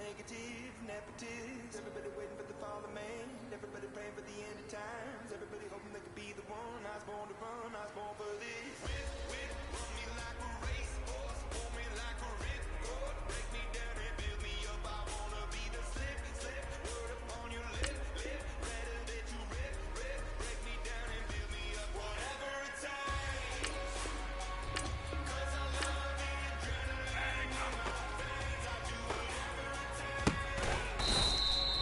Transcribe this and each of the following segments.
negative, nepotist. Everybody waiting for the fall of man. Everybody praying for the end of times. Everybody hoping they could be the one. I was born to run, I was born for this. Run me like a racehorse, pull me like a ripcord. Break me down and build me up. I wanna be the slip, word upon your lip. Better that you rip. Break me down and build me up. Whatever it takes. 'Cause I love the adrenaline in my veins. I do whatever it takes.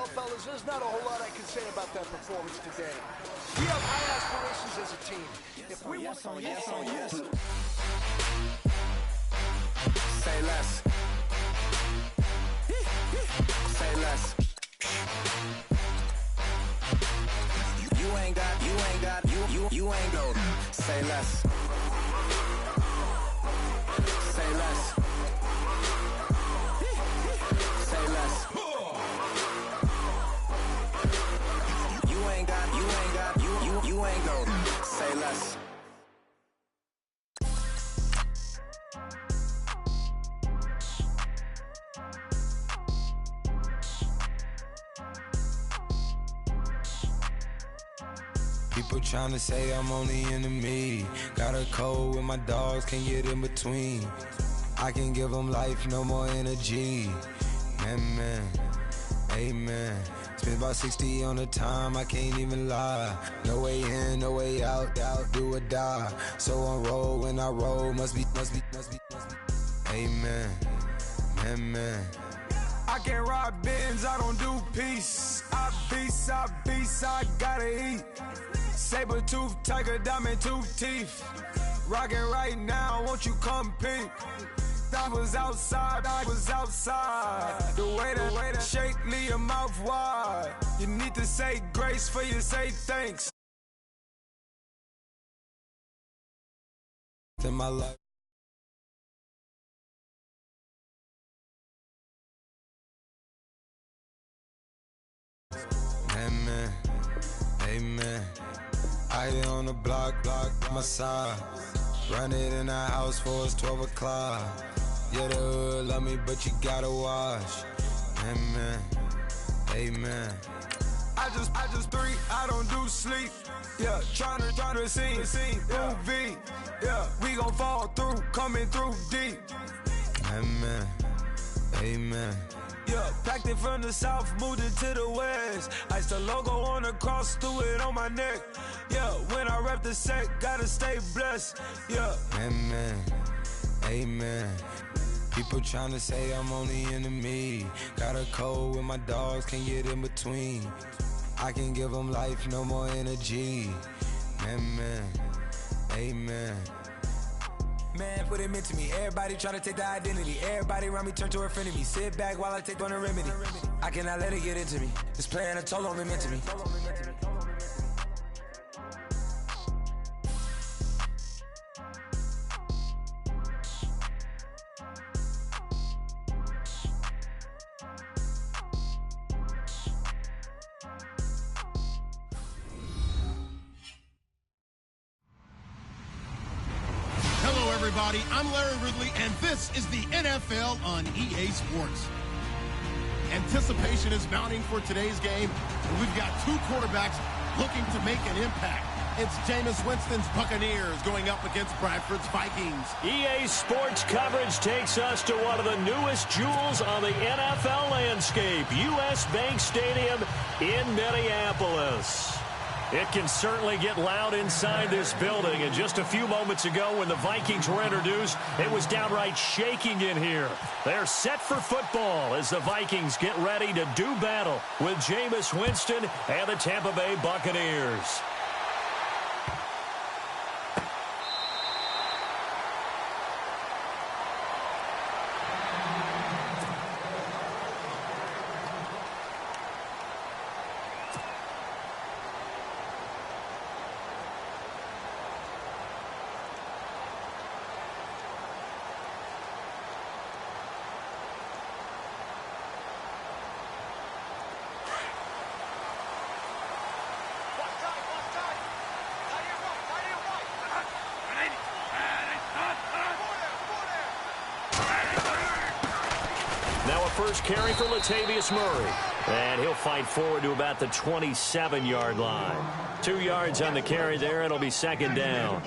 Well, fellas, there's not a whole lot I can say about that performance today. We have high aspirations as a team. If we want to... Yes. Say less. Say less. You ain't go. Say less. Say less. Say less. You ain't go. Say less. People tryna say I'm on the enemy. Got a cold with my dogs, can't get in between. I can give them life, no more energy. Man, amen. Spent about 60 on the time, I can't even lie. No way in, no way out, do or die. So on roll, when I roll, must be. Amen, man. I can't ride Benz, I don't do peace. I beast, I gotta eat. Saber tooth, tiger, diamond tooth teeth. Rockin' right now, won't you come peek? I was outside. The way that shake, leave your mouth wide. You need to say grace for you say thanks. In my life. Amen. I hit on the block, my side. Run it in the house for it's 12 o'clock. Yeah, the hood love me, but you gotta watch. Amen. I just three, I don't do sleep. Yeah, tryna see movie. Yeah, we gon' fall through, coming through deep. Amen. Yeah, packed it from the south, moved it to the west. Iced the logo on the cross, threw it on my neck. Yeah, when I rep the set, gotta stay blessed. Yeah. Amen. People tryna say I'm on the enemy. Got a cold with my dogs, can't get in between. I can give them life, no more energy. Amen. Man, what it meant to me. Everybody try to take the identity. Everybody around me turn to a friend of me. Sit back while I take on the remedy. I cannot let it get into me. It's playing a toll on me, meant to me. Everybody, I'm Larry Ridley, and this is the NFL on EA Sports. Anticipation is mounting for today's game, and we've got two quarterbacks looking to make an impact. It's Jameis Winston's Buccaneers going up against Bradford's Vikings. EA Sports coverage takes us to one of the newest jewels on the NFL landscape, US Bank Stadium in Minneapolis. It can certainly get loud inside this building, and just a few moments ago when the Vikings were introduced, it was downright shaking in here. They're set for football as the Vikings get ready to do battle with Jameis Winston and the Tampa Bay Buccaneers. First carry for Latavius Murray. And he'll fight forward to about the 27-yard line. 2 yards on the carry there. It'll be second down.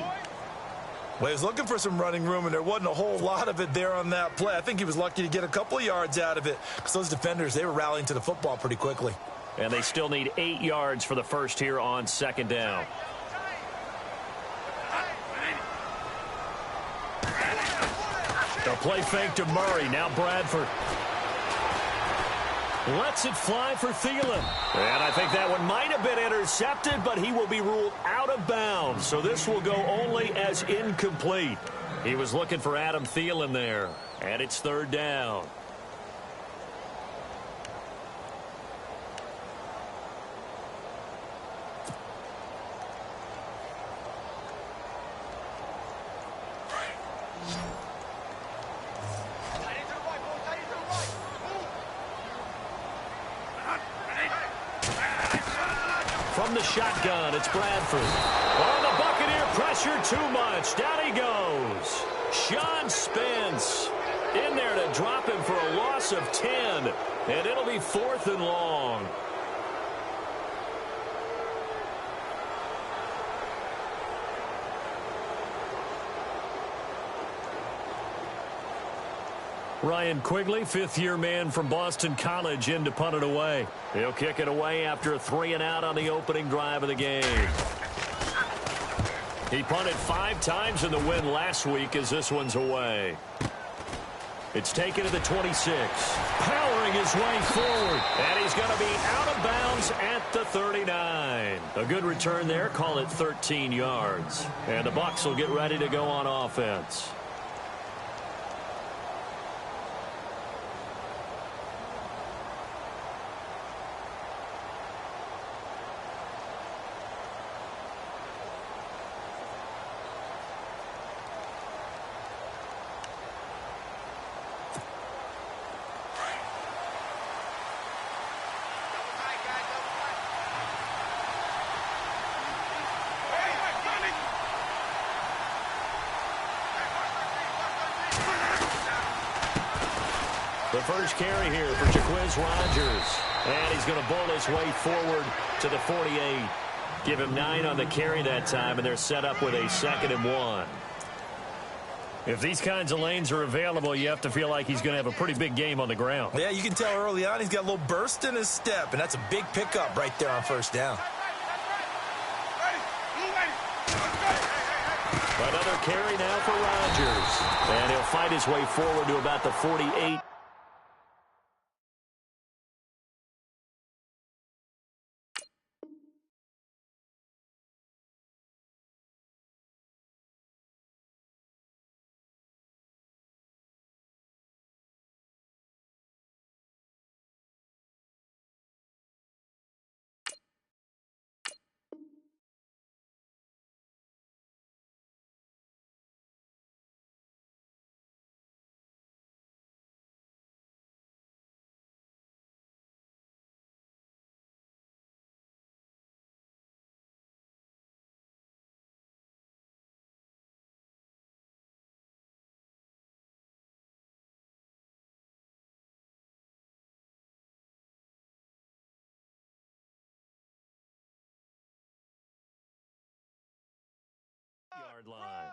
Well, he was looking for some running room, and there wasn't a whole lot of it there on that play. I think he was lucky to get a couple of yards out of it because those defenders, they were rallying to the football pretty quickly. And they still need 8 yards for the first here on second down. The play fake to Murray. Now Bradford. Lets it fly for Thielen. And I think that one might have been intercepted, but he will be ruled out of bounds. So this will go only as incomplete. He was looking for Adam Thielen there. And it's third down. From the shotgun, it's Bradford. Oh, the Buccaneer pressure too much. Down he goes. Sean Spence in there to drop him for a loss of 10. And it'll be 4th and long. Ryan Quigley, fifth-year man from Boston College, in to punt it away. He'll kick it away after a 3-and-out on the opening drive of the game. He punted 5 times in the win last week as this one's away. It's taken to the 26. Powering his way forward. And he's going to be out of bounds at the 39. A good return there. Call it 13 yards. And the Bucs will get ready to go on offense. The first carry here for Cmayes Rogers. And he's going to bowl his way forward to the 48. Give him 9 on the carry that time, and they're set up with a 2nd and 1. If these kinds of lanes are available, you have to feel like he's going to have a pretty big game on the ground. Yeah, you can tell early on he's got a little burst in his step, and that's a big pickup right there on first down. Another carry now for Rogers. And he'll fight his way forward to about the 48. Yard line.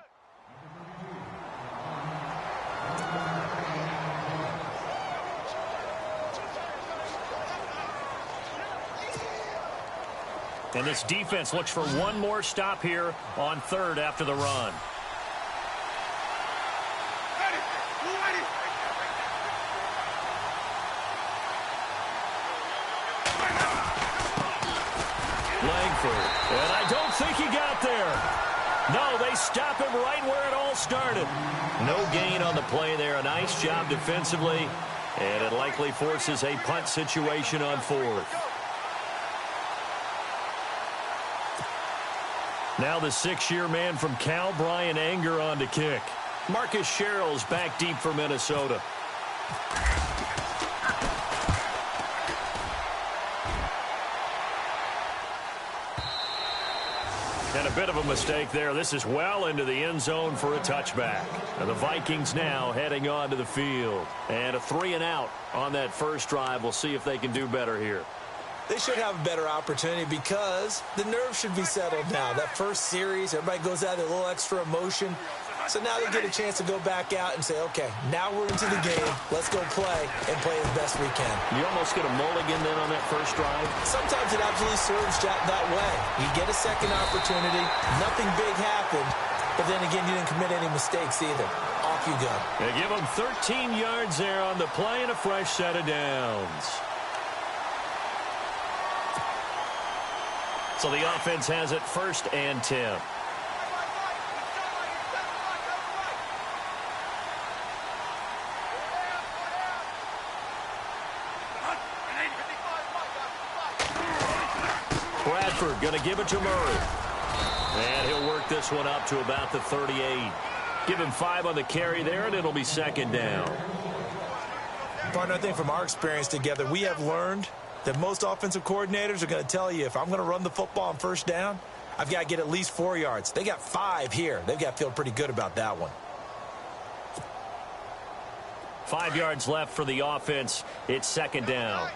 And this defense looks for one more stop here on 3rd after the run. Langford. And I don't think he got there. No, they stop him right where it all started. No gain on the play there. A nice job defensively. And it likely forces a punt situation on 4th. Now the 6-year man from Cal, Brian Anger, on to kick. Marcus Sherrill's back deep for Minnesota. And a bit of a mistake there. This is well into the end zone for a touchback. And the Vikings now heading onto the field. And a 3-and-out on that first drive. We'll see if they can do better here. They should have a better opportunity because the nerves should be settled now. That first series, everybody goes out with a little extra emotion. So now they get a chance to go back out and say, okay, now we're into the game. Let's go play and play as best we can. You almost get a mulligan then on that first drive? Sometimes it absolutely serves that way. You get a second opportunity. Nothing big happened. But then again, you didn't commit any mistakes either. Off you go. They give them 13 yards there on the play and a fresh set of downs. So the offense has it 1st and 10. Bradford going to give it to Murray. And he'll work this one up to about the 38. Give him 5 on the carry there, and it'll be 2nd down. Partner, I think from our experience together, we have learned that most offensive coordinators are going to tell you, if I'm going to run the football on 1st down, I've got to get at least 4 yards. They got 5 here. They've got to feel pretty good about that one. 5 yards left for the offense. It's 2nd down.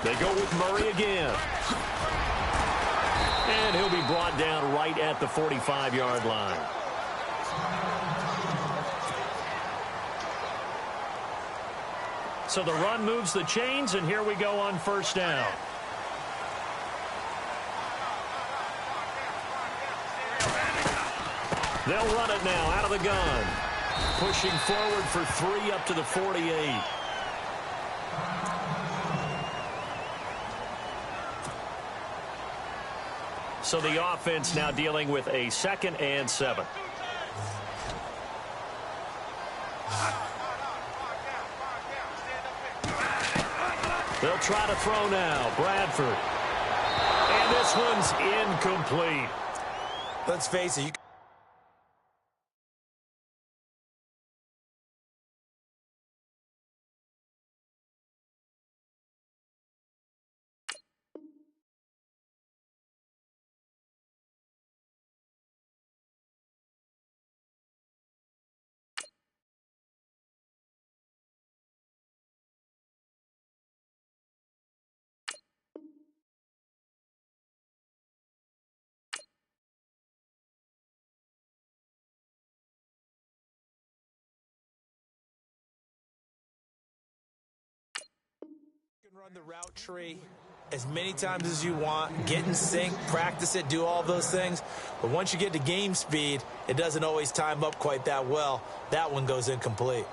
They go with Murray again. And he'll be brought down right at the 45-yard line. So the run moves the chains, and here we go on 1st down. They'll run it now out of the gun. Pushing forward for 3 up to the 48. So the offense now dealing with a 2nd and 7. They'll try to throw now. Bradford. And this one's incomplete. Let's face it. You can run the route tree as many times as you want, get in sync, practice it, do all those things. But once you get to game speed, it doesn't always time up quite that well. That one goes incomplete.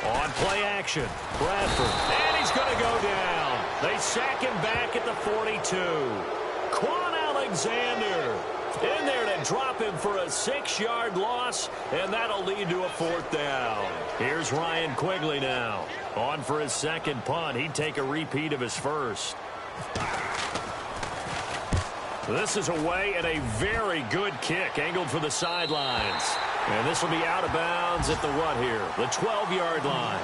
On play action, Bradford. And he's going to go down. They sack him back at the 42. Quan Alexander in there to drop him for a 6-yard loss, and that'll lead to a 4th down. Here's Ryan Quigley now. On for his 2nd punt. He'd take a repeat of his 1st. This is away and a very good kick, angled for the sidelines. And this will be out of bounds at the what here? The 12-yard line.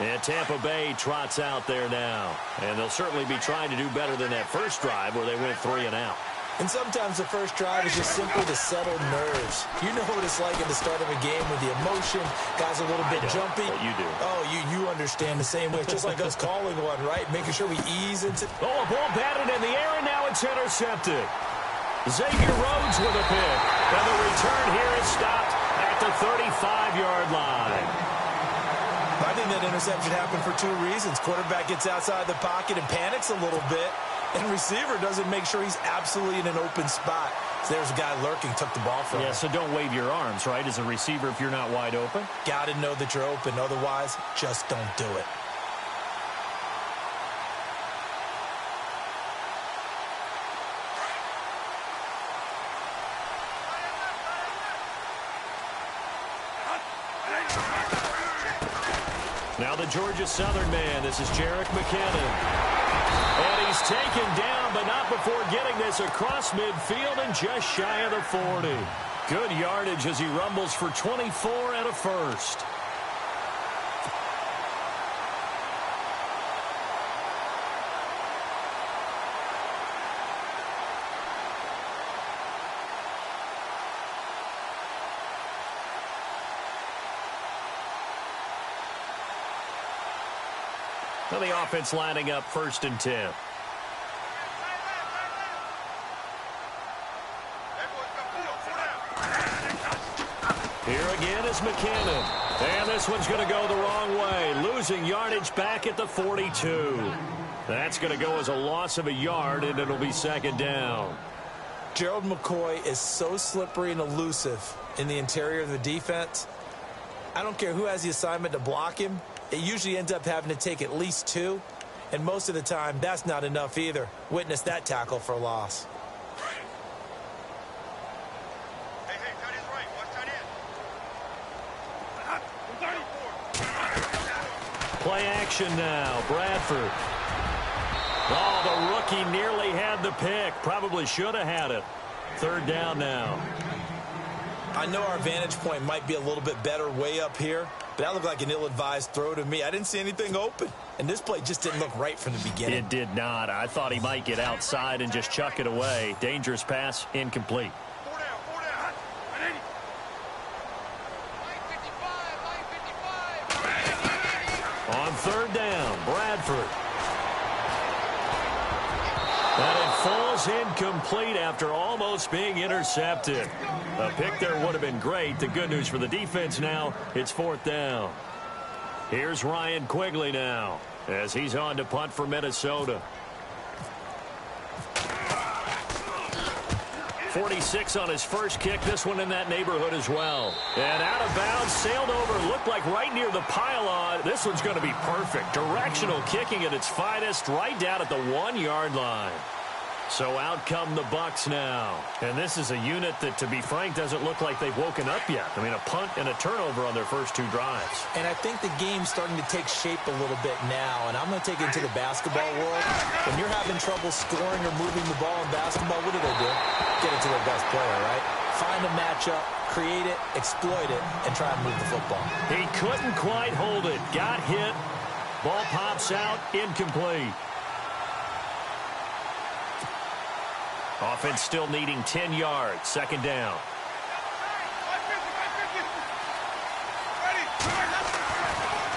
And Tampa Bay trots out there now. And they'll certainly be trying to do better than that first drive where they went 3 and out. And sometimes the first drive is just simply to settle nerves. You know what it's like at the start of a game with the emotion. Guys a little bit jumpy. But you do. Oh, you understand the same way. It's just like us calling one, right? Making sure we ease into... Oh, a ball batted in the air, and now it's intercepted. Xavier Rhodes with a pick. And the return here is stopped at the 35-yard line. I think that interception happened for 2 reasons. Quarterback gets outside the pocket and panics a little bit, and receiver doesn't make sure he's absolutely in an open spot. So there's a guy lurking, took the ball from him. Yeah, so don't wave your arms, right, as a receiver if you're not wide open. Got to know that you're open. Otherwise, just don't do it. Now the Georgia Southern man. This is Jerick McKinnon. And he's taken down, but not before getting this across midfield and just shy of the 40. Good yardage as he rumbles for 24 and a first. Well, the offense lining up 1st and 10. Here again is McKinnon. And this one's going to go the wrong way. Losing yardage back at the 42. That's going to go as a loss of a yard, and it'll be 2nd down. Gerald McCoy is so slippery and elusive in the interior of the defense. I don't care who has the assignment to block him. It usually ends up having to take at least 2. And most of the time, that's not enough either. Witness that tackle for loss. Play action now. Bradford. Oh, the rookie nearly had the pick. Probably should have had it. 3rd down now. I know our vantage point might be a little bit better way up here, but that looked like an ill-advised throw to me. I didn't see anything open, and this play just didn't look right from the beginning. It did not. I thought he might get outside and just chuck it away. Dangerous pass, incomplete. On 3rd down, Bradford. And it falls incomplete after almost being intercepted. A pick there would have been great. The good news for the defense now, it's 4th down. Here's Ryan Quigley now as he's on to punt for Minnesota. 46 on his first kick. This one in that neighborhood as well. And out of bounds, sailed over, looked like right near the pylon. This one's going to be perfect. Directional kicking at its finest, right down at the 1-yard line. So out come the Bucs now. And this is a unit that, to be frank, doesn't look like they've woken up yet. I mean, a punt and a turnover on their first 2 drives. And I think the game's starting to take shape a little bit now. And I'm going to take it into the basketball world. When you're having trouble scoring or moving the ball in basketball, what do? Get it to their best player, right? Find a matchup, create it, exploit it, and try and move the football. He couldn't quite hold it. Got hit. Ball pops out. Incomplete. Offense still needing 10 yards. 2nd down.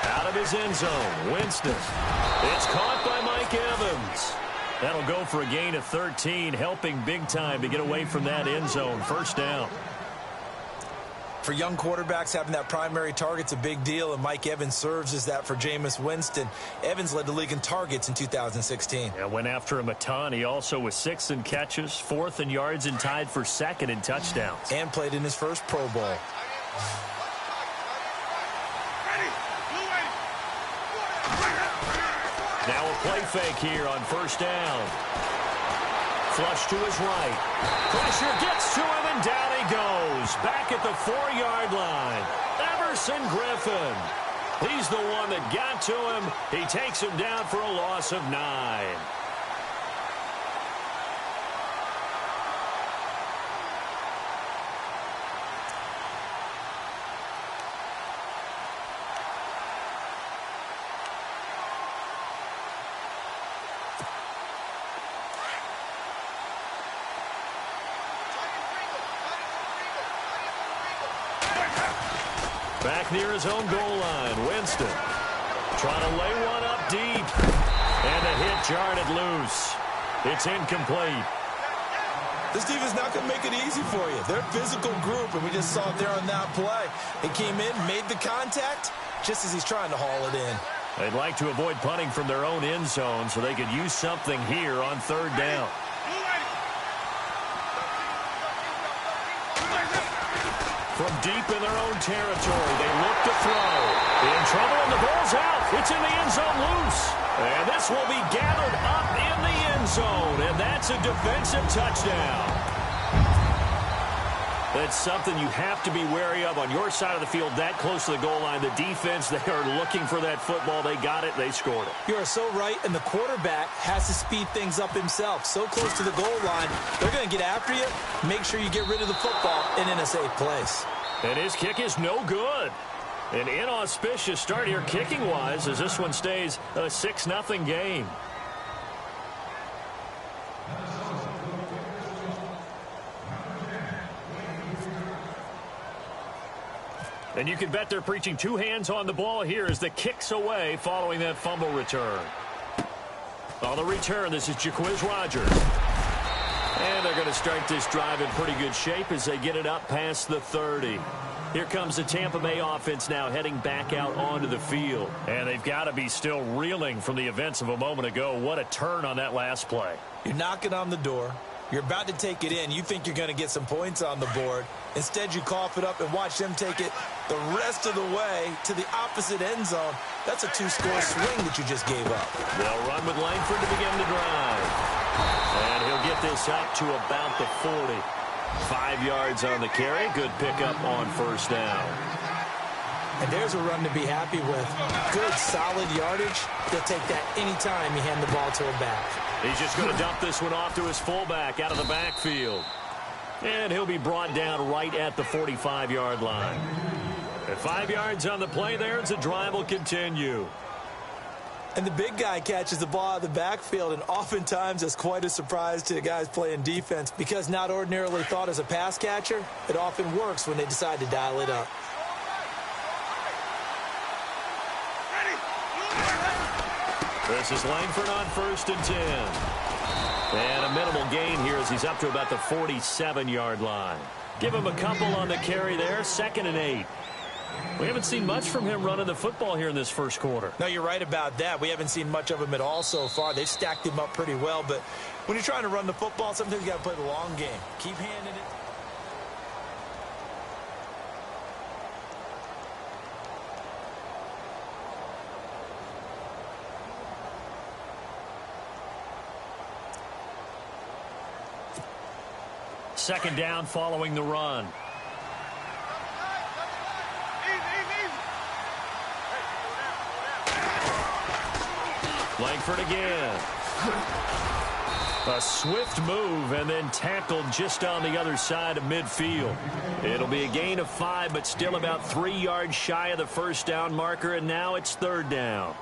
Out of his end zone. Winston. It's caught by Mike Evans. That'll go for a gain of 13, helping big time to get away from that end zone. 1st down. For young quarterbacks, having that primary target's a big deal, and Mike Evans serves as that for Jameis Winston. Evans led the league in targets in 2016. Yeah, went after him a ton. He also was 6th in catches, 4th in yards, and tied for 2nd in touchdowns. And played in his first Pro Bowl. Now a play fake here on 1st down. Flush to his right. Pressure gets to him, and down he goes. Back at the 4-yard line. Everson Griffin. He's the one that got to him. He takes him down for a loss of 9. Back near his own goal line, Winston trying to lay one up deep, and the hit jarred it loose. It's incomplete. This defense not going to make it easy for you. They're a physical group, and we just saw it there on that play. He came in, made the contact, just as he's trying to haul it in. They'd like to avoid punting from their own end zone so they could use something here on 3rd down. From deep in their own territory, they look to throw. In trouble, and the ball's out. It's in the end zone loose. And this will be gathered up in the end zone, and that's a defensive touchdown. That's something you have to be wary of on your side of the field, that close to the goal line. The defense, they are looking for that football. They got it. They scored it. You are so right, and the quarterback has to speed things up himself. So close to the goal line, they're going to get after you. Make sure you get rid of the football and in a safe place. And his kick is no good. An inauspicious start here kicking-wise as this one stays a 6-0 game. And you can bet they're preaching two hands on the ball here as the kick's away following that fumble return. On the return, this is Cmayes Rogers. And they're going to start this drive in pretty good shape as they get it up past the 30. Here comes the Tampa Bay offense now heading back out onto the field. And they've got to be still reeling from the events of a moment ago. What a turn on that last play. You're knocking on the door. You're about to take it in. You think you're going to get some points on the board. Instead, you cough it up and watch them take it the rest of the way to the opposite end zone. That's a two-score swing that you just gave up. They'll run with Langford to begin the drive. And he'll get this up to about the 40. 5 yards on the carry. Good pickup on first down. And there's a run to be happy with. Good, solid yardage. They'll take that anytime you hand the ball to a back. He's just going to dump this one off to his fullback out of the backfield. And he'll be brought down right at the 45-yard line. And 5 yards on the play there as the drive will continue. And the big guy catches the ball out of the backfield, and oftentimes that's quite a surprise to the guys playing defense because not ordinarily thought as a pass catcher, it often works when they decide to dial it up. This is Langford on 1st and 10. And a minimal gain here as he's up to about the 47-yard line. Give him a couple on the carry there, 2nd and 8. We haven't seen much from him running the football here in this first quarter. No, you're right about that. We haven't seen much of him at all so far. They've stacked him up pretty well, but when you're trying to run the football, sometimes you got to play the long game. Keep handing it. Second down following the run. Langford again. A swift move and then tackled just on the other side of midfield. It'll be a gain of 5, but still about 3 yards shy of the first down marker, and now it's 3rd down.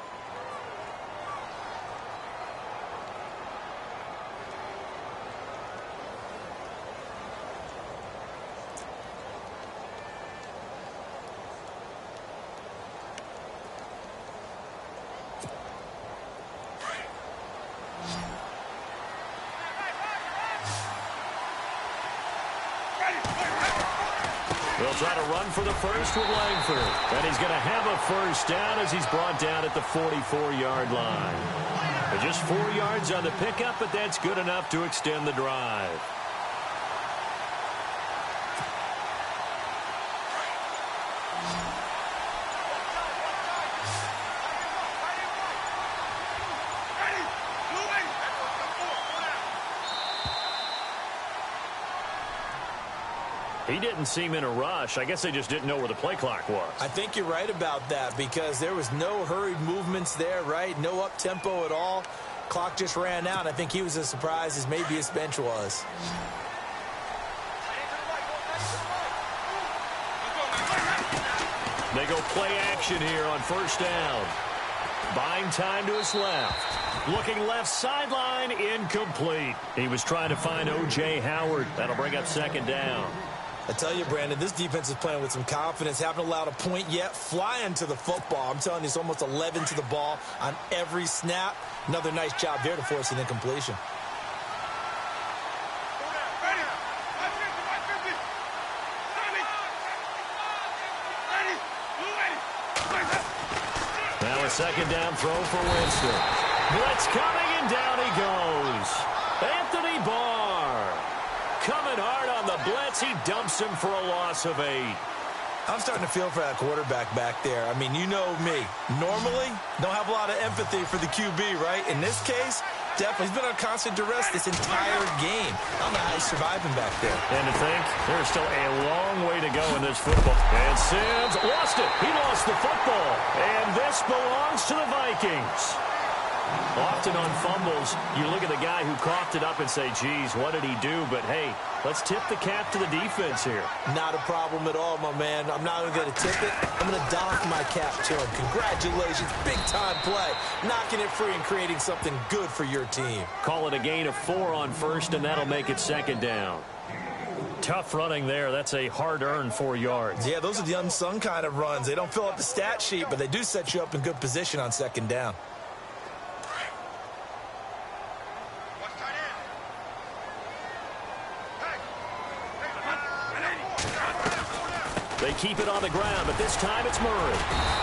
They'll try to run for the first with Langford. And he's going to have a first down as he's brought down at the 44-yard line. But just 4 yards on the pickup, but that's good enough to extend the drive. He didn't seem in a rush. I guess they just didn't know where the play clock was. I think you're right about that because there was no hurried movements there, right? No up-tempo at all. Clock just ran out. I think he was as surprised as maybe his bench was. They go play action here on first down. Buying time to his left. Looking left sideline, incomplete. He was trying to find O.J. Howard. That'll bring up 2nd down. I tell you, Brandon, this defense is playing with some confidence. Haven't allowed a point yet. Flying to the football. I'm telling you, it's almost 11 to the ball on every snap. Another nice job there to force an incompletion. Now a 2nd down throw for Winston. Blitz coming, and down he goes. Anthony Barr. Coming hard on the blitz. He dumps him for a loss of 8. I'm starting to feel for that quarterback back there. I mean, you know me. Normally, don't have a lot of empathy for the QB, right? In this case, definitely. He's been on constant duress this entire game. I don't know how he's surviving back there. And to think, there's still a long way to go in this football. And Sims lost it. He lost the football. And this belongs to the Vikings. Often on fumbles, you look at the guy who coughed it up and say, geez, what did he do? But, hey, let's tip the cap to the defense here. Not a problem at all, my man. I'm not even going to tip it. I'm going to doff my cap to him. Congratulations. Big-time play. Knocking it free and creating something good for your team. Call it a gain of 4 on first, and that'll make it 2nd down. Tough running there. That's a hard-earned 4 yards. Yeah, those are the unsung kind of runs. They don't fill up the stat sheet, but they do set you up in good position on second down. They keep it on the ground, but this time it's Murray.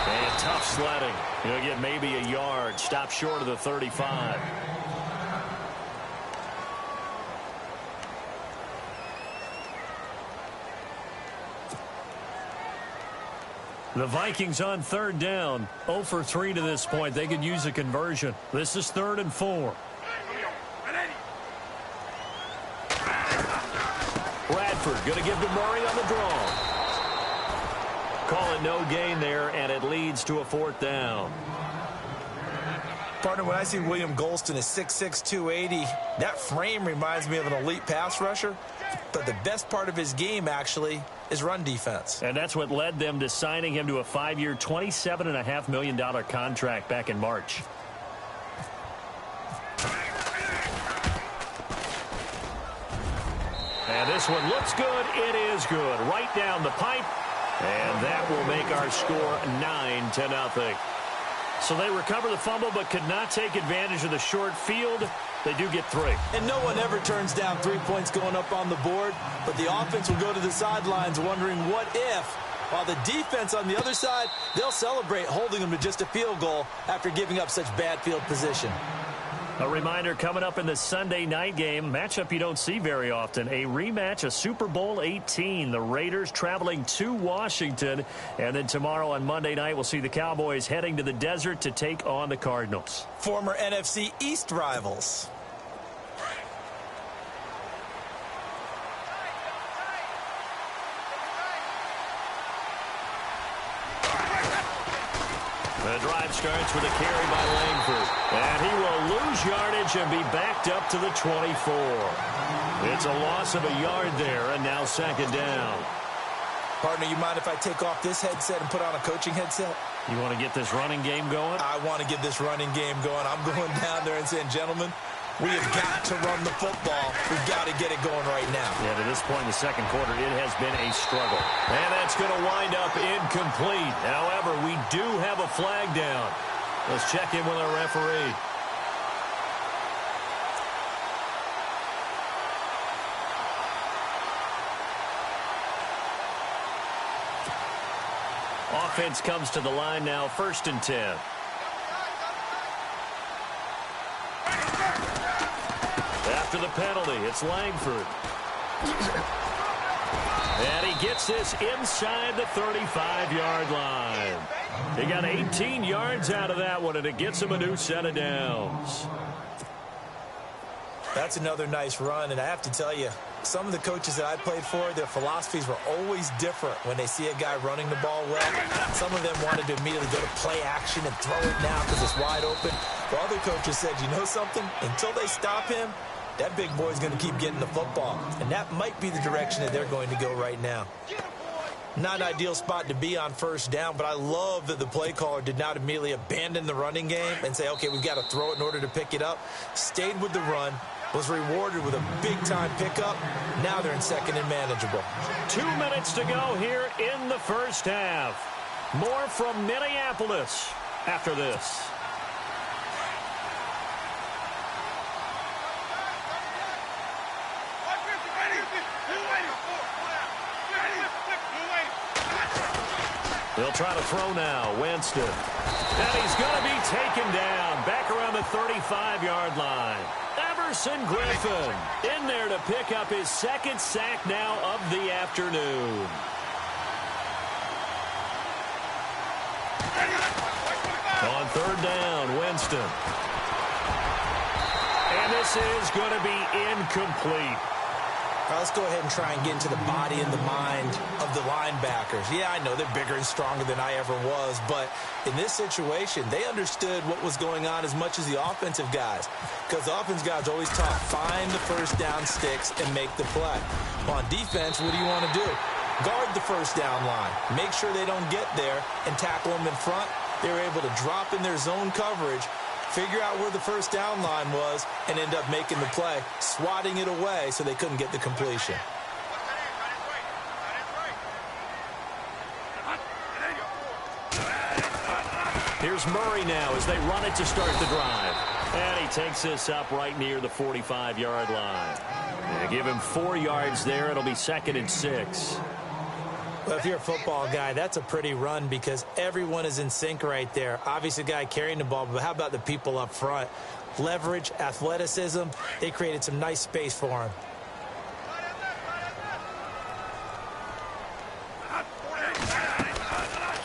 And tough sledding. He'll get maybe a yard. Stop short of the 35. The Vikings on third down. 0 for 3 to this point. They could use a conversion. This is 3rd and 4. Bradford going to give to Murray on the draw. Call it no gain there, and it leads to a 4th down. Partner, when I see William Golston at 6'6", 280, that frame reminds me of an elite pass rusher. But the best part of his game, actually, is run defense. And that's what led them to signing him to a 5-year, $27.5 million contract back in March. And this one looks good. It is good. Right down the pipe. And that will make our score 9-0. So they recover the fumble but could not take advantage of the short field. They do get 3. And no one ever turns down 3 points going up on the board, but the offense will go to the sidelines wondering what if, while the defense on the other side, they'll celebrate holding them to just a field goal after giving up such bad field position. A reminder coming up in the Sunday night game, matchup you don't see very often, a rematch of Super Bowl 18. The Raiders traveling to Washington. And then tomorrow on Monday night, we'll see the Cowboys heading to the desert to take on the Cardinals. Former NFC East rivals. The drive starts with a carry by Langford. And he will lose yardage and be backed up to the 24. It's a loss of a yard there, and now 2nd down. Partner, you mind if I take off this headset and put on a coaching headset? You want to get this running game going? I want to get this running game going. I'm going down there and saying, gentlemen, we have got to run the football. We've got to get it going right now. Yeah, to this point in the second quarter, it has been a struggle. And that's going to wind up incomplete. However, we do have a flag down. Let's check in with our referee. Offense comes to the line now, 1st and 10. After the penalty, it's Langford. And he gets this inside the 35-yard line. He got 18 yards out of that one, and it gets him a new set of downs. That's another nice run, and I have to tell you, some of the coaches that I played for, their philosophies were always different when they see a guy running the ball well. Some of them wanted to immediately go to play action and throw it now because it's wide open. While other coaches said, you know something? Until they stop him, that big boy's going to keep getting the football. And that might be the direction that they're going to go right now. Not an ideal spot to be on 1st down, but I love that the play caller did not immediately abandon the running game and say, okay, we've got to throw it in order to pick it up. Stayed with the run, was rewarded with a big-time pickup. Now they're in 2nd and manageable. 2 minutes to go here in the first half. More from Minneapolis after this. They'll try to throw now. Winston. And he's going to be taken down back around the 35-yard line. Everson Griffin in there to pick up his 2nd sack now of the afternoon. On 3rd down, Winston. And this is going to be incomplete. All right, let's go ahead and try and get into the body and the mind of the linebackers. Yeah, I know they're bigger and stronger than I ever was, but in this situation, they understood what was going on as much as the offensive guys, because the offensive guys always taught, find the 1st down sticks and make the play. On defense, what do you want to do? Guard the 1st down line. Make sure they don't get there and tackle them in front. They were able to drop in their zone coverage, figure out where the 1st down line was, and end up making the play, swatting it away so they couldn't get the completion. Here's Murray now as they run it to start the drive. And he takes this up right near the 45-yard line. They give him 4 yards there. It'll be 2nd and 6. Well, if you're a football guy, that's a pretty run because everyone is in sync right there. Obviously, the guy carrying the ball, but how about the people up front? Leverage, athleticism, they created some nice space for him.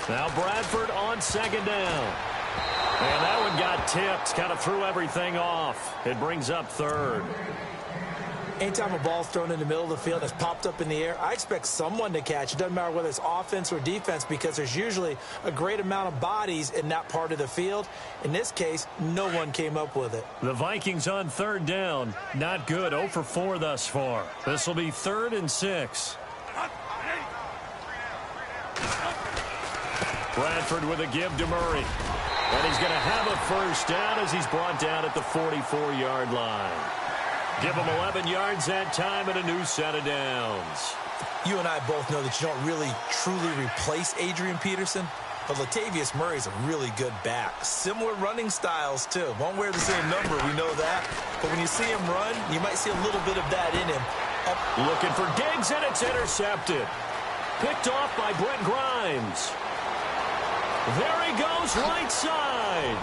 Now Bradford on 2nd down. And that one got tipped, kind of threw everything off. It brings up 3rd. Anytime a ball's thrown in the middle of the field that's popped up in the air, I expect someone to catch. It doesn't matter whether it's offense or defense because there's usually a great amount of bodies in that part of the field. In this case, no one came up with it. The Vikings on 3rd down. Not good. 0 for 4 thus far. This will be 3rd and 6. Bradford with a give to Murray. And he's going to have a first down as he's brought down at the 44-yard line. Give him 11 yards that time and a new set of downs. You and I both know that you don't really truly replace Adrian Peterson, but Latavius Murray's a really good back. Similar running styles, too. Won't wear the same number, we know that. But when you see him run, you might see a little bit of that in him. Looking for Diggs, and it's intercepted. Picked off by Brent Grimes. There he goes, right side.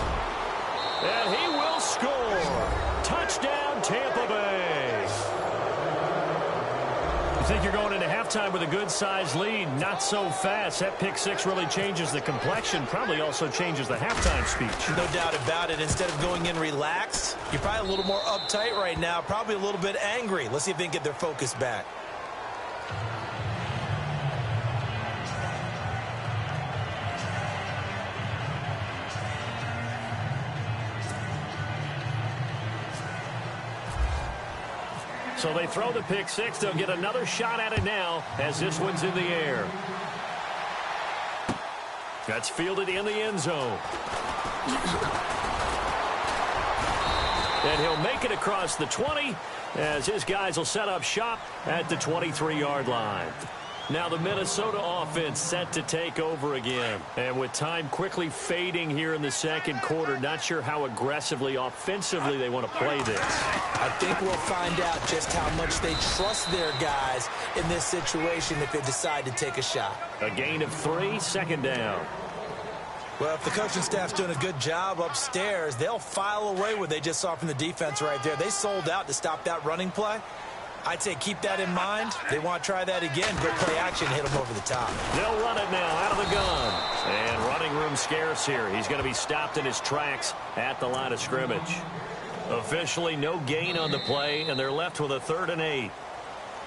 And he will score. Touchdown, Tampa Bay. You think you're going into halftime with a good-sized lead? Not so fast. That pick six really changes the complexion, probably also changes the halftime speech. No doubt about it. Instead of going in relaxed, you're probably a little more uptight right now, probably a little bit angry. Let's see if they can get their focus back. So they throw the pick six. They'll get another shot at it now as this one's in the air. That's fielded in the end zone. And he'll make it across the 20 as his guys will set up shop at the 23-yard line. Now the Minnesota offense set to take over again. And with time quickly fading here in the second quarter, not sure how aggressively, offensively they want to play this. I think we'll find out just how much they trust their guys in this situation if they decide to take a shot. A gain of 3, second down. Well, if the coaching staff's doing a good job upstairs, they'll file away what they just saw from the defense right there. They sold out to stop that running play. I'd say keep that in mind. They want to try that again. Go play action, hit them over the top. They'll run it now out of the gun. And running room scarce here. He's going to be stopped in his tracks at the line of scrimmage. Officially no gain on the play, and they're left with a 3rd and 8.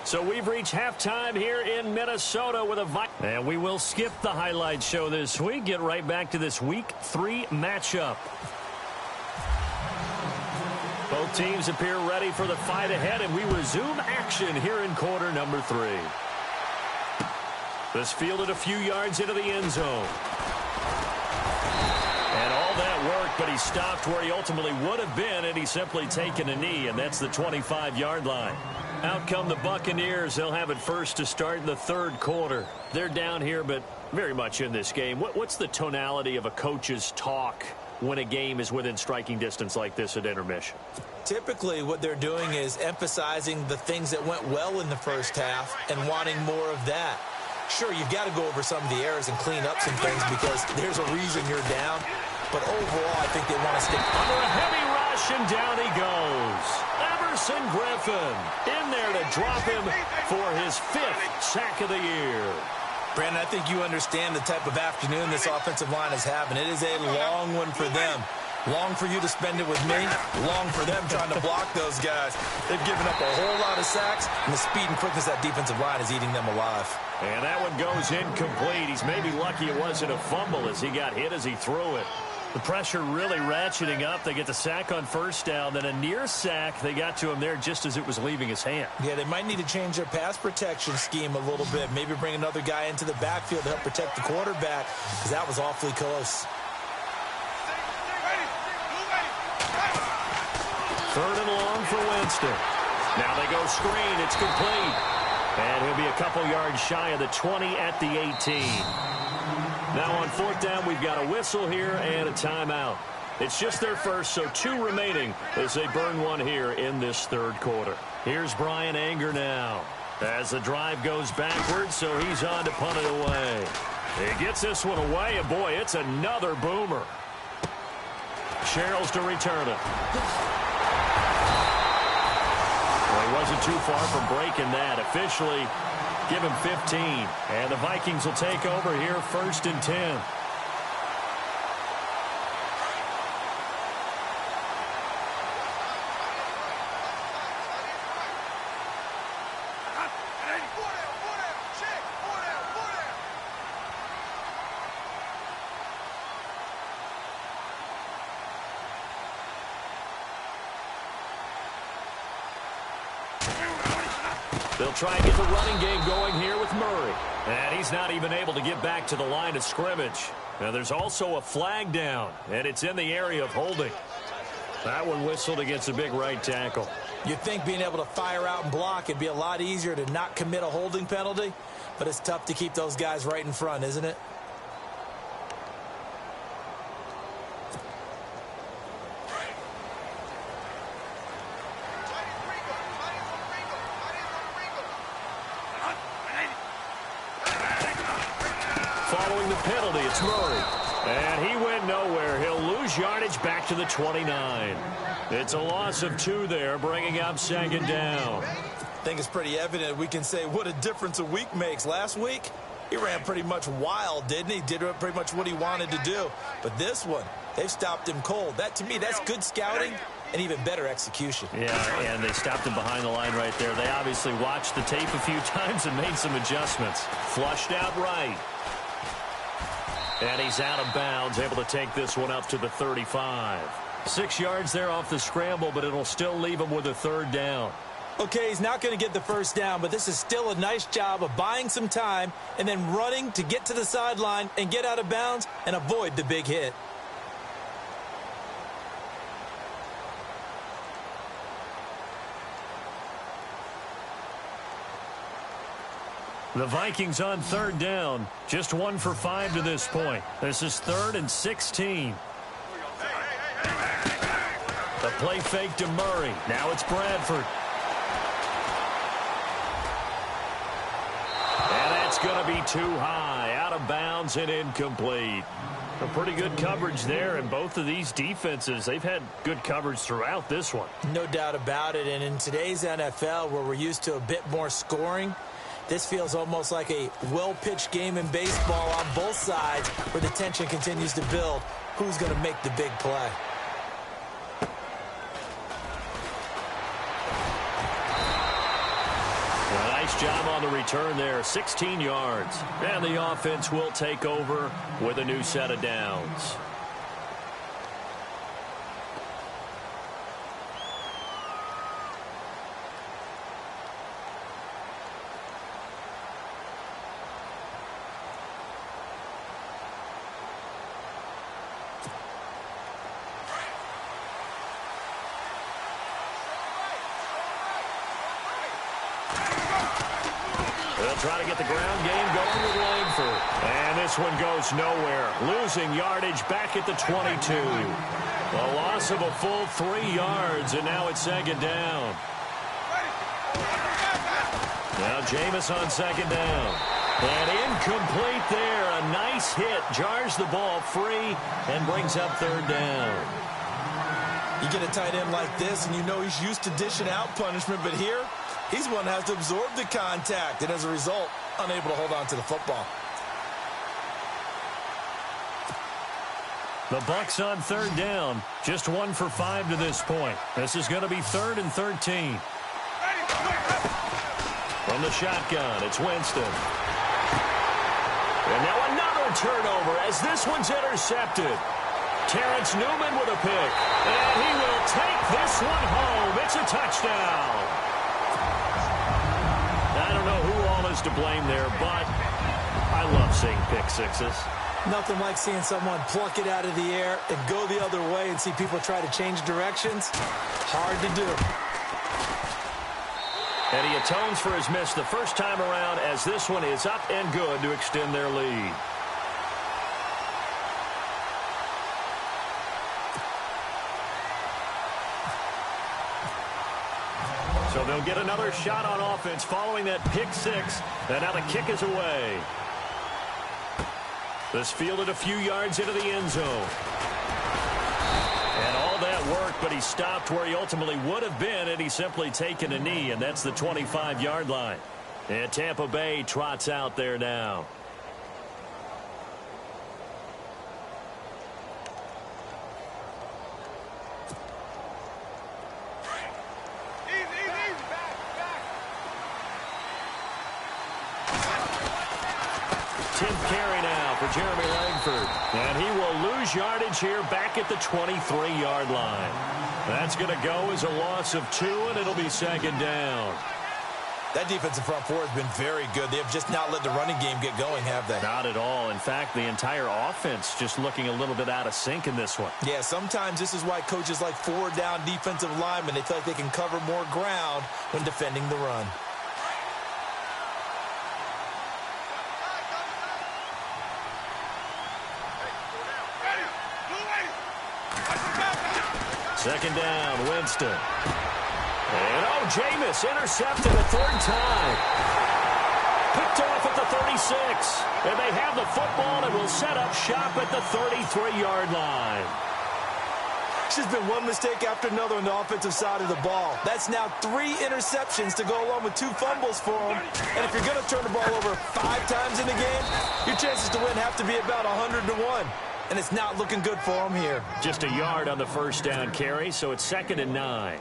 So we've reached halftime here in Minnesota with a Vikings. And we will skip the highlight show this week. Get right back to this Week 3 matchup. Both teams appear ready for the fight ahead, and we resume action here in quarter number 3. This fielded a few yards into the end zone. And all that worked, but he stopped where he ultimately would have been, and he's simply taken a knee, and that's the 25-yard line. Out come the Buccaneers. They'll have it first to start in the third quarter. They're down here, but very much in this game. What's the tonality of a coach's talk when a game is within striking distance like this at intermission? Typically, what they're doing is emphasizing the things that went well in the first half and wanting more of that. Sure, you've got to go over some of the errors and clean up some things because there's a reason you're down. But overall, I think they want to stick under a heavy rush, and down he goes. Everson Griffin in there to drop him for his 5th sack of the year. Brandon, I think you understand the type of afternoon this offensive line is having. It is a long one for them. Long for you to spend it with me. Long for them trying to block those guys. They've given up a whole lot of sacks, and the speed and quickness of that defensive line is eating them alive. And that one goes incomplete. He's maybe lucky it wasn't a fumble as he got hit as he threw it. The pressure really ratcheting up. They get the sack on first down, then a near sack. They got to him there just as it was leaving his hand. Yeah, they might need to change their pass protection scheme a little bit. Maybe bring another guy into the backfield to help protect the quarterback because that was awfully close. 3rd and long for Winston. Now they go screen. It's complete. And he'll be a couple yards shy of the 20 at the 18. Now on fourth down, we've got a whistle here and a timeout. It's just their first, so 2 remaining as they burn one here in this third quarter. Here's Brian Anger now as the drive goes backwards, so he's on to punt it away. He gets this one away, and boy, it's another boomer. Sherrills to return it. Well, he wasn't too far from breaking that. Officially, give him 15. And the Vikings will take over here, 1st and 10. They'll try and get the running game going here with Murray. And he's not even able to get back to the line of scrimmage. Now there's also a flag down, and it's in the area of holding. That one whistled against a big right tackle. You'd think being able to fire out and block, it'd be a lot easier to not commit a holding penalty, but it's tough to keep those guys right in front, isn't it? Following the penalty, it's Murray. And he went nowhere. He'll lose yardage back to the 29. It's a loss of 2 there, bringing up 2nd down. I think it's pretty evident we can say what a difference a week makes. Last week, he ran pretty much wild, didn't he? Did pretty much what he wanted to do. But this one, they've stopped him cold. That, to me, that's good scouting and even better execution. Yeah, and they stopped him behind the line right there. They obviously watched the tape a few times and made some adjustments. Flushed out right. And he's out of bounds, able to take this one up to the 35. 6 yards there off the scramble, but it'll still leave him with a 3rd down. Okay, he's not going to get the 1st down, but this is still a nice job of buying some time and then running to get to the sideline and get out of bounds and avoid the big hit. The Vikings on 3rd down. Just 1 for 5 to this point. This is 3rd and 16. The play fake to Murray. Now it's Bradford. And that's going to be too high. Out of bounds and incomplete. A pretty good coverage there, and both of these defenses, they've had good coverage throughout this one. No doubt about it, and in today's NFL, where we're used to a bit more scoring, this feels almost like a well-pitched game in baseball on both sides where the tension continues to build. Who's going to make the big play? Well, nice job on the return there. 16 yards. And the offense will take over with a new set of downs. Try to get the ground game going with Langford. And this one goes nowhere. Losing yardage back at the 22. A loss of a full 3 yards, and now it's 2nd down. Now Jameis on 2nd down. And incomplete there. A nice hit. Jars the ball free and brings up 3rd down. You get a tight end like this, and you know he's used to dishing out punishment, but here, he's one that has to absorb the contact, and as a result, unable to hold on to the football. The Bucs on 3rd down. Just 1 for 5 to this point. This is going to be 3rd and 13. From the shotgun, it's Winston. And now another turnover as this one's intercepted. Terrence Newman with a pick. And he will take this one home. It's a touchdown. I don't know who all is to blame there, but I love seeing pick sixes. Nothing like seeing someone pluck it out of the air and go the other way and see people try to change directions. Hard to do. And he atones for his miss the first time around as this one is up and good to extend their lead. they'll get another shot on offense following that pick six. And now the kick is away. This fielded a few yards into the end zone. And all that work, but he stopped where he ultimately would have been had he simply taken a knee, and that's the 25-yard line. And Tampa Bay trots out there now. Carry now for Jeremy Langford. And he will lose yardage here back at the 23-yard line. That's going to go as a loss of 2, and it'll be second down. That defensive front four has been very good. They have just not let the running game get going, have they? Not at all. In fact, the entire offense just looking a little bit out of sync in this one. Yeah, sometimes this is why coaches like forward-down defensive linemen, they feel like they can cover more ground when defending the run. Second down, Winston. And Jameis intercepted a third time. Picked off at the 36. And they have the football and will set up shop at the 33-yard line. It's just been one mistake after another on the offensive side of the ball. That's now 3 interceptions to go along with 2 fumbles for him. And if you're going to turn the ball over 5 times in the game, your chances to win have to be about 100-1. And it's not looking good for him here. Just a yard on the first down carry, so it's 2nd and 9.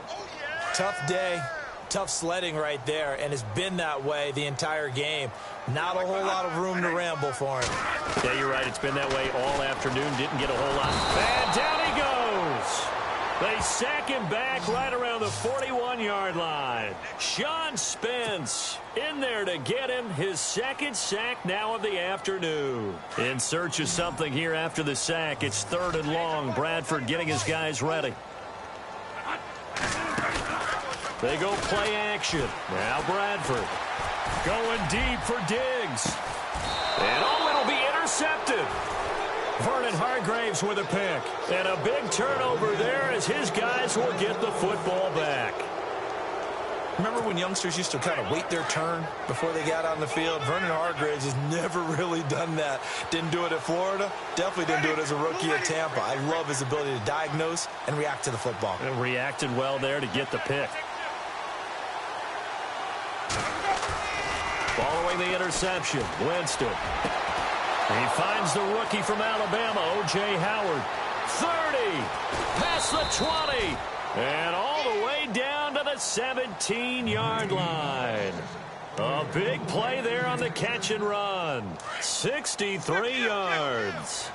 Tough day, tough sledding right there, and it's been that way the entire game. Not a whole lot of room to ramble for him. Yeah, you're right. It's been that way all afternoon. Didn't get a whole lot. And down he goes. They sack him back right around the 41-yard line. Sean Spence in there to get him his 2nd sack now of the afternoon. In search of something here after the sack. It's 3rd and long. Bradford getting his guys ready. They go play action. Now Bradford going deep for Diggs. And it'll be intercepted. Vernon Hargreaves with a pick. And a big turnover there as his guys will get the football back. Remember when youngsters used to kind of wait their turn before they got on the field? Vernon Hargreaves has never really done that. Didn't do it at Florida. Definitely didn't do it as a rookie at Tampa. I love his ability to diagnose and react to the football. And reacted well there to get the pick. Following the interception, Winston. He finds the rookie from Alabama, O.J. Howard. 30, past the 20, and all the way down to the 17-yard line. A big play there on the catch and run. 63 yards.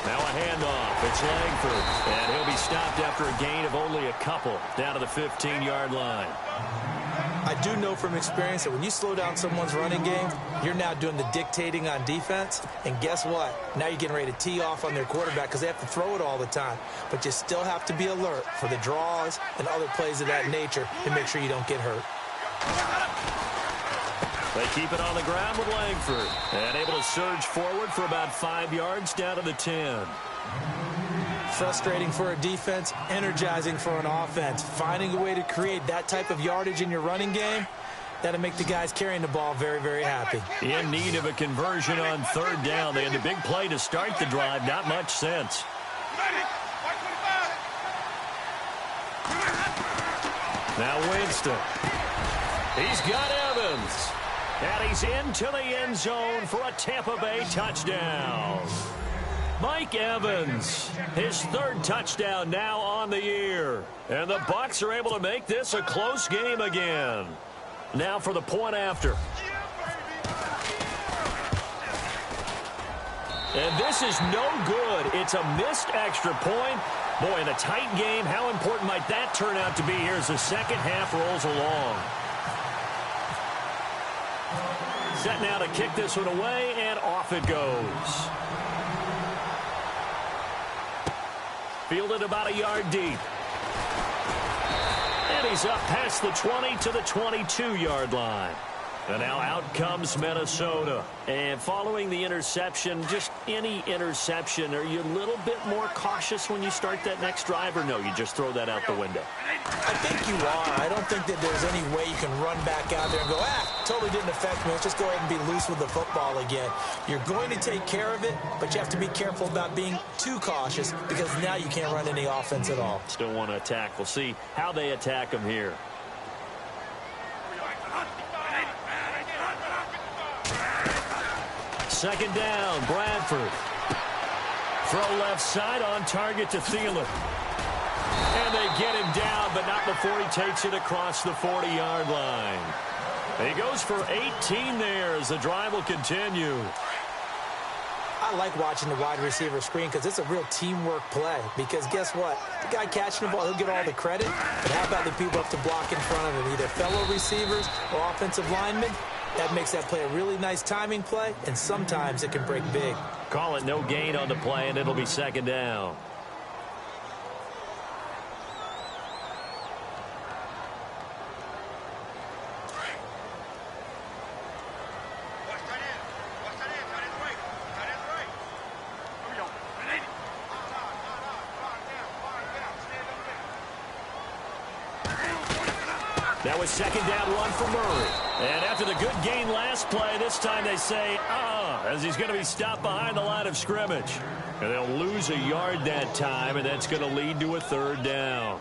Now a handoff. It's Langford. And he'll be stopped after a gain of only a couple down to the 15-yard line. I do know from experience that when you slow down someone's running game, you're now doing the dictating on defense. And guess what? Now you're getting ready to tee off on their quarterback because they have to throw it all the time. But you still have to be alert for the draws and other plays of that nature to make sure you don't get hurt. They keep it on the ground with Langford. And able to surge forward for about 5 yards down to the 10. Frustrating for a defense, energizing for an offense. Finding a way to create that type of yardage in your running game, that'll make the guys carrying the ball very, very happy. In need of a conversion on 3rd down. They had the big play to start the drive. Not much sense. Now Winston. He's got Evans. And he's into the end zone for a Tampa Bay touchdown. Mike Evans, his 3rd touchdown now on the year. And the Bucs are able to make this a close game again. Now for the point after. And this is no good. It's a missed extra point. Boy, in a tight game, how important might that turn out to be here as the second half rolls along? Set now to kick this one away, and off it goes. Fielded about a yard deep. And he's up past the 20 to the 22-yard line. And now out comes Minnesota. And following the interception, just any interception, are you a little bit more cautious when you start that next drive, or no, you just throw that out the window? I think you are. I don't think that there's any way you can run back out there and go, totally didn't affect me. Let's just go ahead and be loose with the football again. You're going to take care of it, but you have to be careful about being too cautious because now you can't run any offense at all. Still want to attack. We'll see how they attack them here. Second down, Bradford. Throw left side on target to Thielen. And they get him down, but not before he takes it across the 40-yard line. He goes for 18 there as the drive will continue. I like watching the wide receiver screen because it's a real teamwork play. Because guess what? The guy catching the ball, he'll get all the credit. But how about the people up to block in front of him, either fellow receivers or offensive linemen? That makes that play a really nice timing play, and sometimes it can break big. Call it no gain on the play, and it'll be second down. That was second down, run for Murray. And after the good gain last play, this time they say, as he's going to be stopped behind the line of scrimmage. And they'll lose a yard that time, and that's going to lead to a third down.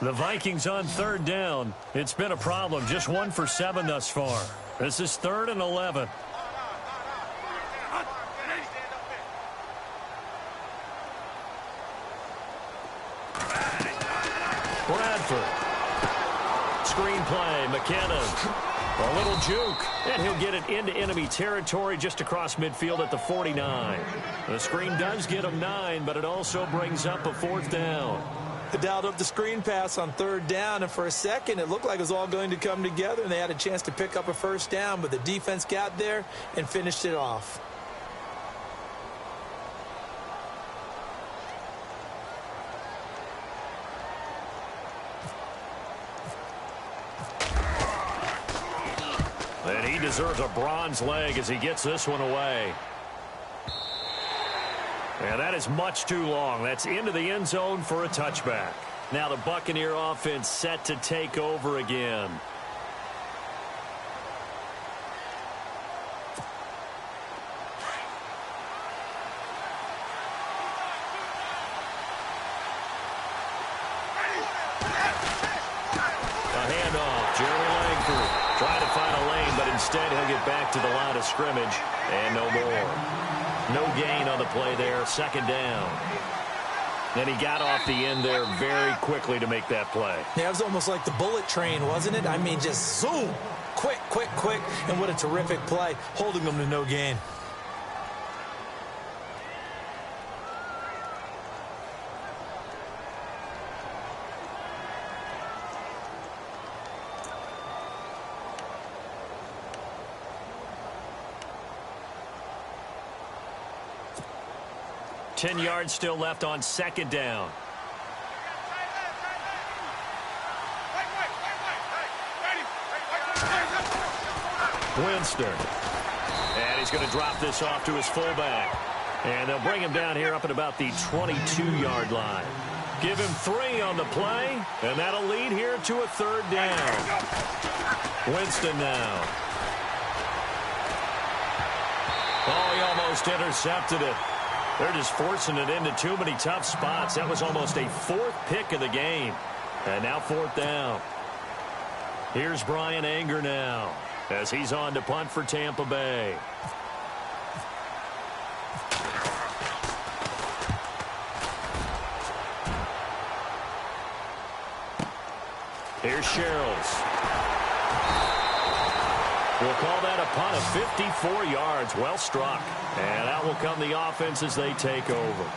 The Vikings on third down. It's been a problem. Just 1 for 7 thus far. This is 3rd and 11. Bradford. Screen play, McKinnon. A little juke, and he'll get it into enemy territory just across midfield at the 49. The screen does get him 9, but it also brings up a 4th down. They dialed up the screen pass on 3rd down, and for a second it looked like it was all going to come together, and they had a chance to pick up a 1st down, but the defense got there and finished it off. And he deserves a bronze leg as he gets this one away. And that is much too long. That's into the end zone for a touchback. Now the Buccaneer offense set to take over again. A handoff, Jeremy Langford. Trying to find a lane, but instead he'll get back to the line of scrimmage, and no more. No gain on the play there, 2nd down. Then he got off the end there very quickly to make that play. Yeah, it was almost like the bullet train, wasn't it? I mean, just zoom, quick, and what a terrific play, holding them to no gain. Ten yards still left on 2nd down. Winston. And he's going to drop this off to his fullback. And they'll bring him down here up at about the 22-yard line. Give him 3 on the play, and that'll lead here to a 3rd down. Winston now. Oh, he almost intercepted it. They're just forcing it into too many tough spots. That was almost a 4th pick of the game. And now 4th down. Here's Brian Anger now as he's on to punt for Tampa Bay. Here's Sherrills. We'll call that a punt of 54 yards. Well struck. And out will come the offense as they take over.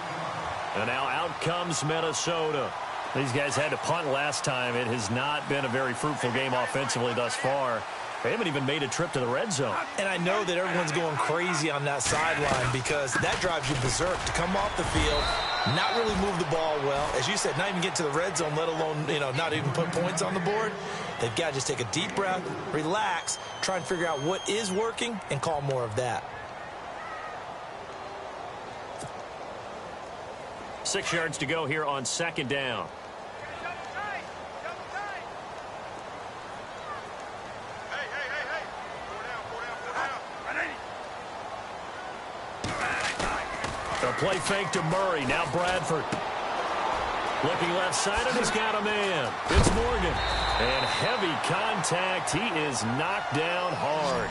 And now out comes Minnesota. These guys had to punt last time. It has not been a very fruitful game offensively thus far. They haven't even made a trip to the red zone. And I know that everyone's going crazy on that sideline because that drives you berserk to come off the field, not really move the ball well. As you said, not even get to the red zone, let alone, not even put points on the board. They've got to just take a deep breath, relax, try and figure out what is working, and call more of that. 6 yards to go here on second down. A play fake to Murray. Now Bradford. Looking left side, and he's got a man. It's Morgan. And heavy contact. He is knocked down hard.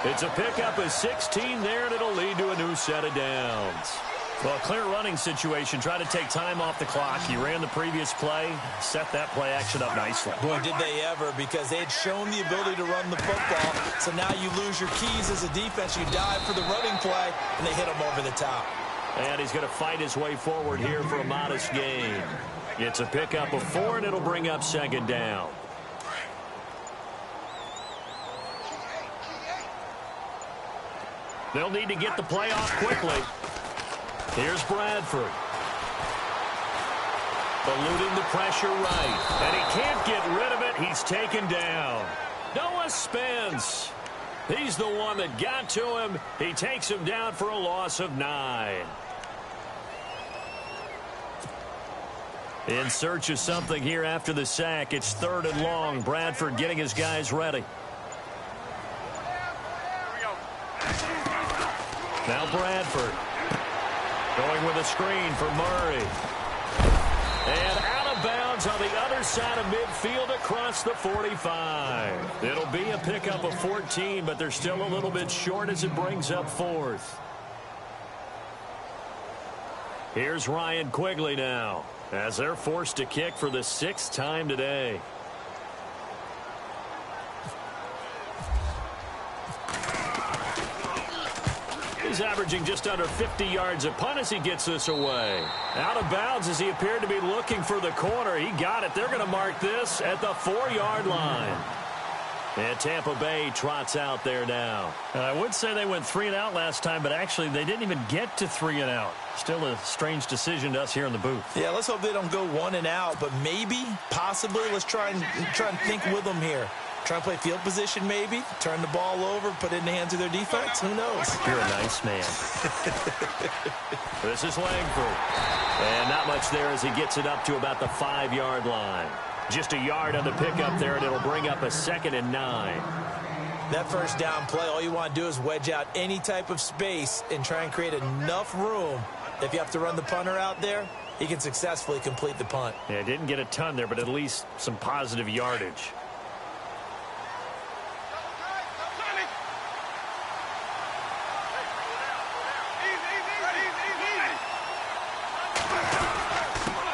It's a pickup of 16 there, and it'll lead to a new set of downs. Well, a clear running situation. Try to take time off the clock. He ran the previous play, set that play action up nicely. Boy, did they ever, because they had shown the ability to run the football. So now you lose your keys as a defense. You dive for the running play, and they hit him over the top. And he's going to fight his way forward here for a modest gain. It's a pickup of 4, and it'll bring up second down. They'll need to get the play off quickly. Here's Bradford. Eluding the pressure right. And he can't get rid of it. He's taken down. Noah Spence. He's the one that got to him. He takes him down for a loss of 9. In search of something here after the sack. It's 3rd and long. Bradford getting his guys ready. Now Bradford. Going with a screen for Murray. And out of bounds on the other side of midfield across the 45. It'll be a pickup of 14, but they're still a little bit short as it brings up 4th. Here's Ryan Quigley now, as they're forced to kick for the 6th time today. He's averaging just under 50 yards a punt as he gets this away. Out of bounds as he appeared to be looking for the corner. He got it. They're going to mark this at the 4-yard line. And Tampa Bay trots out there now. I would say they went 3 and out last time, but actually they didn't even get to 3 and out. Still a strange decision to us here in the booth. Yeah, let's hope they don't go 1 and out, but maybe, possibly, let's try and think with them here. Try and play field position maybe, turn the ball over, put it in the hands of their defense. Who knows? You're a nice man. This is Langford. And not much there as he gets it up to about the 5-yard line. Just a yard on the pickup there, and it'll bring up a 2nd and 9. That first down play, all you want to do is wedge out any type of space and try and create enough room. If you have to run the punter out there, he can successfully complete the punt. Yeah, didn't get a ton there, but at least some positive yardage.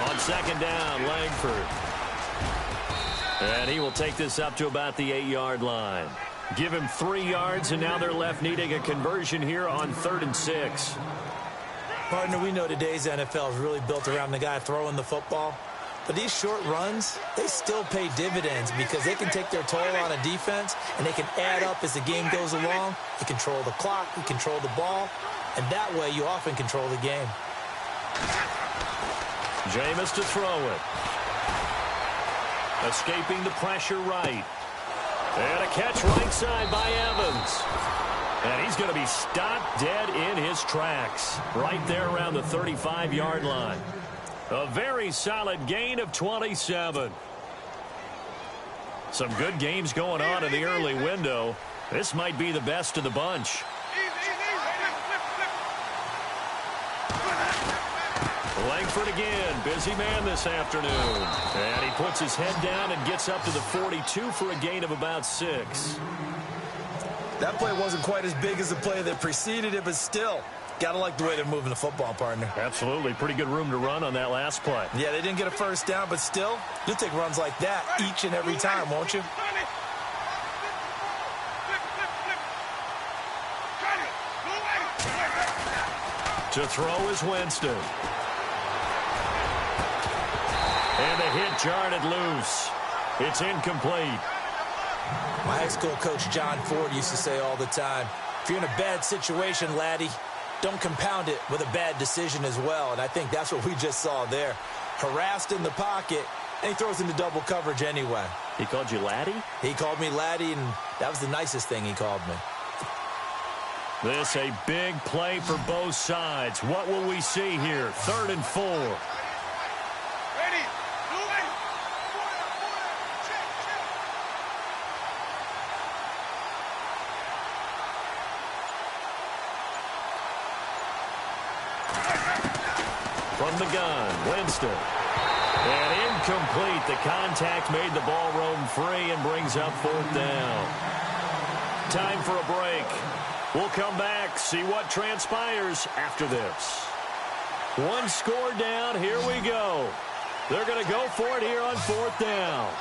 On second down, Langford. And he will take this up to about the 8-yard line. Give him 3 yards, and now they're left needing a conversion here on 3rd and 6. Partner, we know today's NFL is really built around the guy throwing the football. But these short runs, they still pay dividends because they can take their toll on a defense, and they can add up as the game goes along. You control the clock, you control the ball, and that way you often control the game. Jameis to throw it. Escaping the pressure right. And a catch right side by Evans. And he's going to be stopped dead in his tracks. Right there around the 35-yard line. A very solid gain of 27. Some good games going on in the early window. This might be the best of the bunch. Langford again, busy man this afternoon. And he puts his head down and gets up to the 42 for a gain of about 6. That play wasn't quite as big as the play that preceded it, but still, gotta like the way they're moving the football, partner. Absolutely. Pretty good room to run on that last play. Yeah, they didn't get a first down, but still, you'll take runs like that each and every time, won't you? To throw is Winston. And the hit jarred it loose. It's incomplete. My high school coach John Ford used to say all the time, if you're in a bad situation, laddie, don't compound it with a bad decision as well. And I think that's what we just saw there. Harassed in the pocket, and he throws into double coverage anyway. He called you laddie? He called me laddie, and that was the nicest thing he called me. This a big play for both sides. What will we see here? 3rd and 4. From the gun, Winston. And incomplete. The contact made the ball roam free and brings up 4th down. Time for a break. We'll come back, see what transpires after this. 1 score down, here we go. They're going to go for it here on 4th down.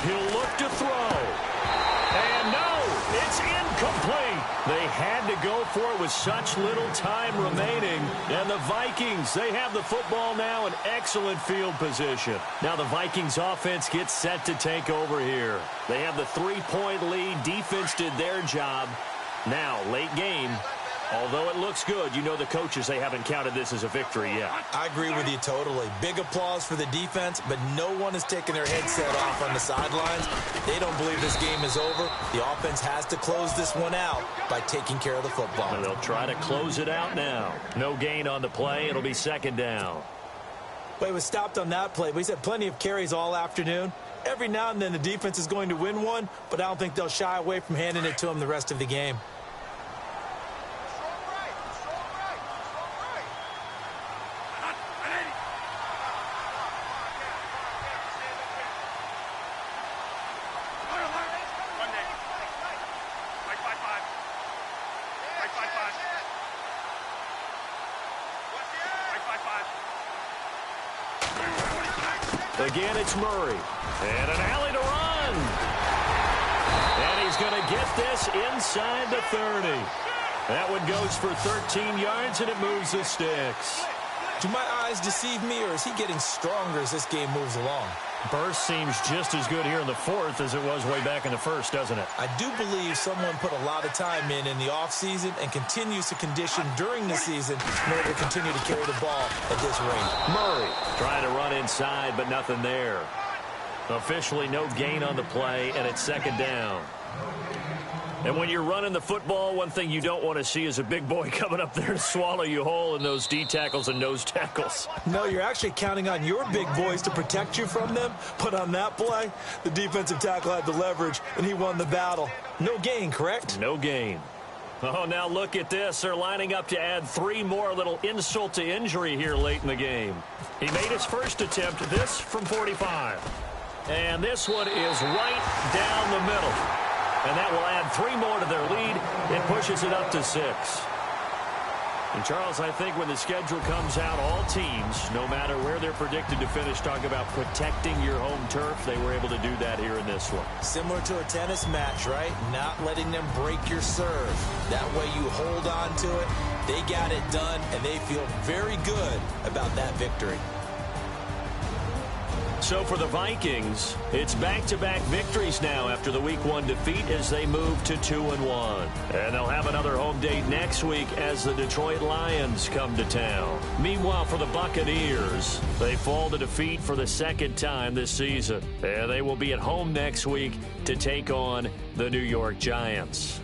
He'll look to throw. And no, it's incomplete. They had to go for it with such little time remaining. And the Vikings, they have the football now in excellent field position. Now the Vikings offense gets set to take over here. They have the 3-point lead. Defense did their job. Now, late game. Although it looks good, you know the coaches, they haven't counted this as a victory yet. I agree with you totally. Big applause for the defense, but no one is taking their headset off on the sidelines. They don't believe this game is over. The offense has to close this one out by taking care of the football. And they'll try to close it out now. No gain on the play. It'll be 2nd down. Well, he was stopped on that play, but he's had plenty of carries all afternoon. Every now and then the defense is going to win one, but I don't think they'll shy away from handing it to him the rest of the game. Again, it's Murray. And an alley to run. And he's going to get this inside the 30. That one goes for 13 yards, and it moves the sticks. Do my eyes deceive me, or is he getting stronger as this game moves along? Burst seems just as good here in the 4th as it was way back in the 1st, doesn't it? I do believe someone put a lot of time in the offseason and continues to condition during the season in order to continue to carry the ball at this rate. Murray trying to run inside, but nothing there. Officially no gain on the play, and it's 2nd down. And when you're running the football, one thing you don't want to see is a big boy coming up there to swallow you whole in those D tackles and nose tackles. No, you're actually counting on your big boys to protect you from them. But on that play, the defensive tackle had the leverage, and he won the battle. No gain, correct? No gain. Oh, now look at this. They're lining up to add 3 more, little insult to injury here late in the game. He made his first attempt, this from 45. And this one is right down the middle. And that will add 3 more to their lead. It pushes it up to 6. And, Charles, I think when the schedule comes out, all teams, no matter where they're predicted to finish, talk about protecting your home turf. They were able to do that here in this one. Similar to a tennis match, right? Not letting them break your serve. That way you hold on to it. They got it done, and they feel very good about that victory. So for the Vikings, it's back-to-back victories now after the Week 1 defeat as they move to 2-1. And they'll have another home date next week as the Detroit Lions come to town. Meanwhile, for the Buccaneers, they fall to defeat for the 2nd time this season. And they will be at home next week to take on the New York Giants.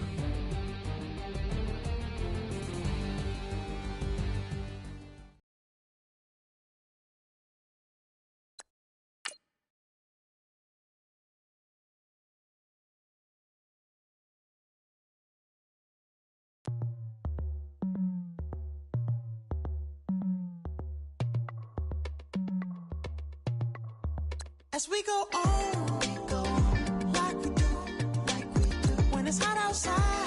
As we go on, like we do, when it's hot outside.